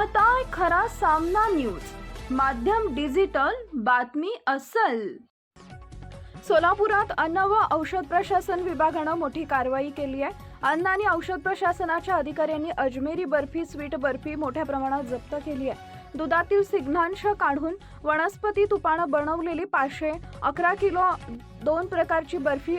पाहताय खरा सामना न्यूज, माध्यम डिजिटल, बातमी अस्सल। सोलापुरात अन्न व औषध प्रशासन विभागानं मोठी कारवाई केली आहे। अन्न आणि औषध प्रशासनाच्या अधिकाऱ्यांनी अजमेरी बर्फी, स्वीट बर्फी मोठ्या प्रमाणात जप्त केली आहे। दुधातील सिग्नांश काढून वनस्पती तुपानं बनवलेली 511 किलो 2 प्रकारची बर्फी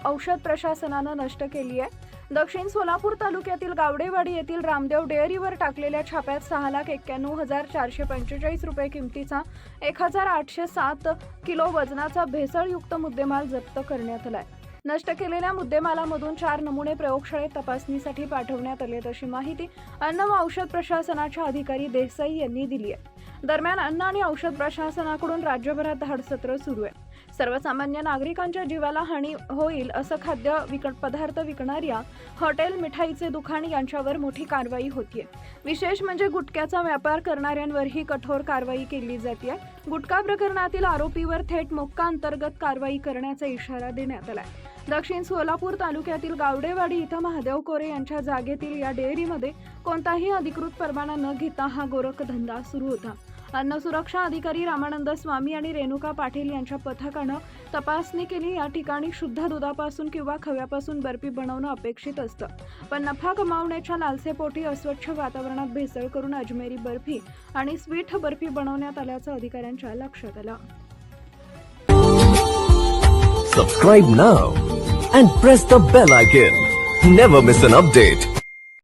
औषध प्रशासनानं नष्ट केली आहे। दक्षिण सोलापूर तालुक्यातील गावडेवाडी येथील रामदेव डेअरीवर टाकलेल्या छाप्यात 6,91,445 रुपये किमतीचा 1,807 किलो वजनाचा भेसळयुक्त मुद्देमाल जप्त करण्यात आलाय। नष्ट केलेल्या मुद्देमालामधून 4 नमुने प्रयोगशाळेत तपासणीसाठी पाठवण्यात आले, अशी माहिती अन्न व औषध प्रशासनाच्या अधिकारी देसाई यांनी दिली आहे। दरम्यान अन्न आणि औषध प्रशासनाकडून राज्यभरात धाडसत्र सुरू आहे। सर्वसामान्य नागरिकांच्या जीवाला हानी होईल असं खाद्य पदार्थ विकणाऱ्या हॉटेल, मिठाईचे दुकान यांच्यावर मोठी कारवाई होतीये। विशेष म्हणजे गुटख्याचा व्यापार करणाऱ्यांवरही कठोर कारवाई केली जाते। गुटखा प्रकरणातील आरोपीवर थेट मोक्का अंतर्गत कारवाई करण्याचा इशारा देण्यात आलाय। दक्षिण सोलापूर तालुक्यातील गावडेवाडी इथं महादेव कोरे यांच्या जागेतील या डेअरीमध्ये कोणताही अधिकृत परवाना न घेता हा गोरखधंदा सुरू होता। अन्न सुरक्षा अधिकारी रामानंद स्वामी आणि रेणुका पाटील यांच्या पथकानं तपासणी केली। या ठिकाणी शुद्ध दुधापासून किंवा खव्यापासून बर्फी बनवणं अपेक्षित असतं, पण नफा कमावण्याच्या लालसेपोटी अस्वच्छ वातावरणात भेसळ करून अजमेरी बर्फी आणि स्वीट बर्फी बनवण्यात आल्याचं अधिकाऱ्यांच्या लक्षात आलं। Subscribe now and press the bell icon. Never miss an update.